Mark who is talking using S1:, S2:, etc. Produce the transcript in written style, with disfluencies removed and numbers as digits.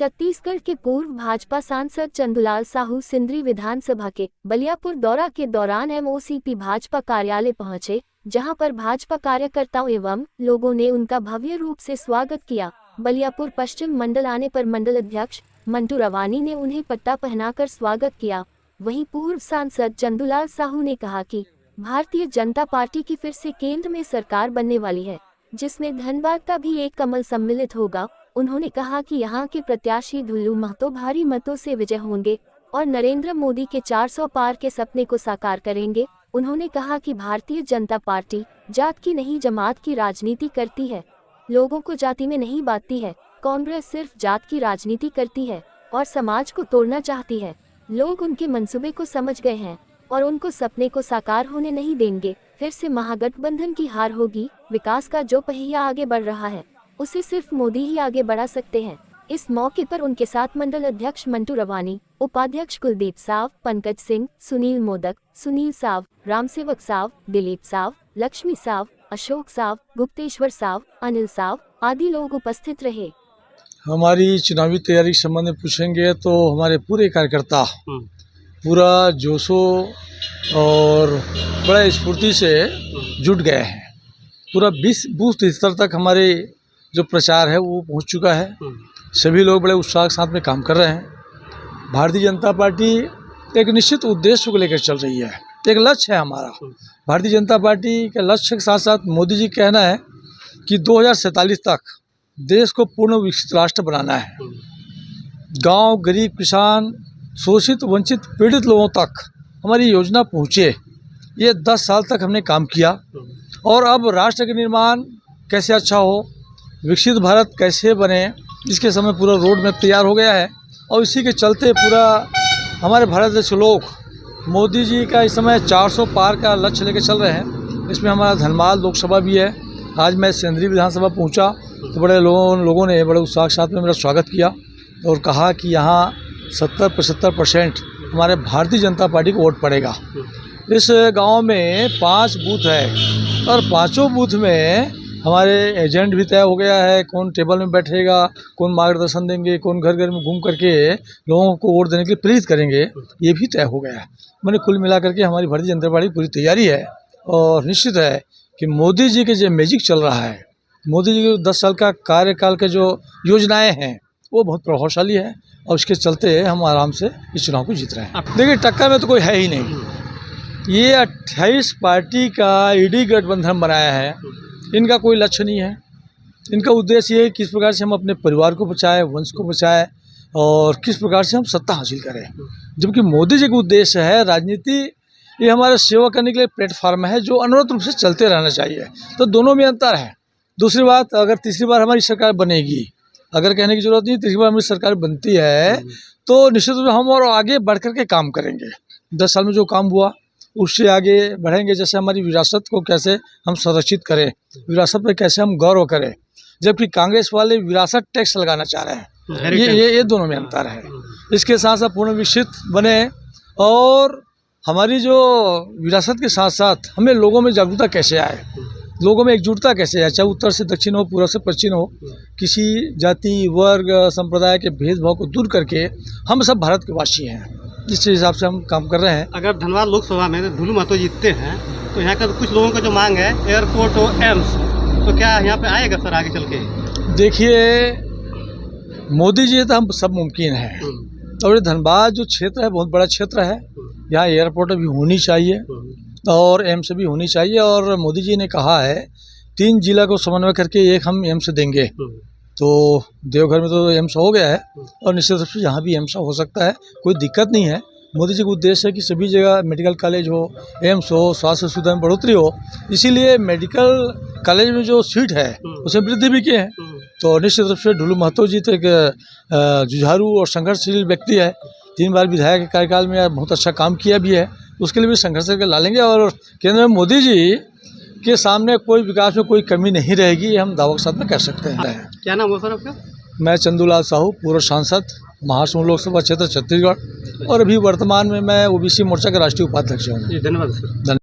S1: छत्तीसगढ़ के पूर्व भाजपा सांसद चंदूलाल साहू सिंदरी विधानसभा के बलियापुर दौरा के दौरान एमओसीपी भाजपा कार्यालय पहुंचे, जहां पर भाजपा कार्यकर्ताओं एवं लोगों ने उनका भव्य रूप से स्वागत किया। बलियापुर पश्चिम मंडल आने पर मंडल अध्यक्ष मंटू रवानी ने उन्हें पट्टा पहनाकर स्वागत किया। वहीं पूर्व सांसद चंदूलाल साहू ने कहा कि भारतीय जनता पार्टी की फिर से केंद्र में सरकार बनने वाली है, जिसमें धनबाद का भी एक कमल सम्मिलित होगा। उन्होंने कहा कि यहां के प्रत्याशी ढुल्लू महतो भारी मतों से विजय होंगे और नरेंद्र मोदी के 400 पार के सपने को साकार करेंगे। उन्होंने कहा कि भारतीय जनता पार्टी जात की नहीं जमात की राजनीति करती है, लोगों को जाति में नहीं बांटती है। कांग्रेस सिर्फ जात की राजनीति करती है और समाज को तोड़ना चाहती है। लोग उनके मंसूबे को समझ गए हैं और उनको सपने को साकार होने नहीं देंगे। फिर से महागठबंधन की हार होगी। विकास का जो पहिया आगे बढ़ रहा है उसे सिर्फ मोदी ही आगे बढ़ा सकते हैं। इस मौके पर उनके साथ मंडल अध्यक्ष मंटू रवानी, उपाध्यक्ष कुलदीप साव, पंकज सिंह, सुनील मोदक, सुनील साव, रामसेवक साव, दिलीप साव, लक्ष्मी साव, अशोक साव, गुप्तेश्वर साव, अनिल साव आदि लोग उपस्थित रहे।
S2: हमारी चुनावी तैयारी के संबंध में पूछेंगे तो हमारे पूरे कार्यकर्ता पूरा जोशो और बड़ा स्फूर्ति से जुट गए हैं। पूरा 20 बूथ स्तर तक हमारे जो प्रचार है वो पहुंच चुका है। सभी लोग बड़े उत्साह के साथ में काम कर रहे हैं। भारतीय जनता पार्टी एक निश्चित उद्देश्य को लेकर चल रही है, एक लक्ष्य है हमारा। भारतीय जनता पार्टी के लक्ष्य के साथ साथ मोदी जी का कहना है कि 2047 तक देश को पूर्ण विकसित राष्ट्र बनाना है। गांव, गरीब, किसान, शोषित, वंचित, पीड़ित लोगों तक हमारी योजना पहुँचे। ये 10 साल तक हमने काम किया और अब राष्ट्र का निर्माण कैसे अच्छा हो, विकसित भारत कैसे बने, इसके समय पूरा रोड मैप तैयार हो गया है। और इसी के चलते पूरा हमारे भारत देश के लोग मोदी जी का इस समय 400 पार का लक्ष्य लेकर चल रहे हैं। इसमें हमारा धनबाद लोकसभा भी है। आज मैं सिंदरी विधानसभा पहुंचा तो बड़े लोगों ने बड़े उत्साह के साथ में मेरा स्वागत किया और कहा कि यहाँ 70-75% हमारे भारतीय जनता पार्टी को वोट पड़ेगा। इस गांव में 5 बूथ है और 5 बूथ में हमारे एजेंट भी तय हो गया है। कौन टेबल में बैठेगा, कौन मार्गदर्शन देंगे, कौन घर घर में घूम करके लोगों को वोट देने के लिए प्रेरित करेंगे, ये भी तय हो गया है। मैंने कुल मिलाकर के हमारी भारतीय जनता पार्टी पूरी तैयारी है और निश्चित है कि मोदी जी के जो मैजिक चल रहा है, मोदी जी के 10 साल का कार्यकाल के जो योजनाएँ हैं वो बहुत प्रभावशाली है और उसके चलते हम आराम से इस चुनाव को जीत रहे हैं। देखिए, टक्कर में तो कोई है ही नहीं। ये 28 पार्टी का ईडी गठबंधन बनाया है। इनका कोई लक्ष्य नहीं है। इनका उद्देश्य ये है किस प्रकार से हम अपने परिवार को बचाएं, वंश को बचाएं और किस प्रकार से हम सत्ता हासिल करें। जबकि मोदी जी का उद्देश्य है राजनीति, ये हमारा सेवा करने के लिए प्लेटफार्म है जो अनवरत रूप से चलते रहना चाहिए। तो दोनों में अंतर है। दूसरी बात, अगर तीसरी बार हमारी सरकार बनेगी, अगर कहने की जरूरत नहीं, तीसरी बार हमारी सरकार बनती है तो निश्चित रूप से हम और आगे बढ़ कर के काम करेंगे। 10 साल में जो काम हुआ उससे आगे बढ़ेंगे। जैसे हमारी विरासत को कैसे हम संरक्षित करें, विरासत पे कैसे हम गौरव करें, जबकि कांग्रेस वाले विरासत टैक्स लगाना चाह रहे हैं। ये दोनों में अंतर है। इसके साथ साथ पूर्ण विकसित बने और हमारी जो विरासत के साथ साथ हमें लोगों में जागरूकता कैसे आए, लोगों में एकजुटता कैसे आए, चाहे उत्तर से दक्षिण हो, पूर्व से पश्चिम हो, किसी जाति, वर्ग, संप्रदाय के भेदभाव को दूर करके हम सब भारत के वासी हैं। इस हिसाब से हम काम कर रहे हैं।
S3: अगर धनबाद लोकसभा में ढुल्लू महतो जीतते हैं तो यहाँ का कुछ लोगों का जो मांग है एयरपोर्ट और एम्स, तो क्या यहाँ पे आएगा सर आगे चल के? देखिए, मोदी जी तो हम सब मुमकिन है और ये धनबाद जो क्षेत्र है बहुत बड़ा क्षेत्र है। यहाँ एयरपोर्ट भी होनी चाहिए और एम्स भी होनी चाहिए और मोदी जी ने कहा है 3 जिला को समन्वय करके एक हम एम्स देंगे। तो देवघर में तो एम्स हो गया है और निश्चित रूप से यहाँ भी एम्स हो सकता है, कोई दिक्कत नहीं है। मोदी जी का उद्देश्य है कि सभी जगह मेडिकल कॉलेज हो, एम्स हो, स्वास्थ्य सुविधा में बढ़ोतरी हो। इसीलिए मेडिकल कॉलेज में जो सीट है उसमें वृद्धि भी की है। तो निश्चित रूप से ढुल्लू महतो जी तो एक जुझारू और संघर्षशील व्यक्ति है। 3 बार विधायक के कार्यकाल में बहुत अच्छा काम किया भी है, उसके लिए भी संघर्ष करके ला लेंगे और केंद्र में मोदी जी के सामने कोई विकास में कोई कमी नहीं रहेगी, हम दावा के साथ में कह सकते हैं। क्या नाम है सर आपका?
S2: मैं चंदूलाल साहू, पूर्व सांसद, महासमुंद लोकसभा क्षेत्र छत्तीसगढ़ और अभी वर्तमान में मैं ओबीसी मोर्चा का राष्ट्रीय उपाध्यक्ष हूँ।
S3: धन्यवाद सर।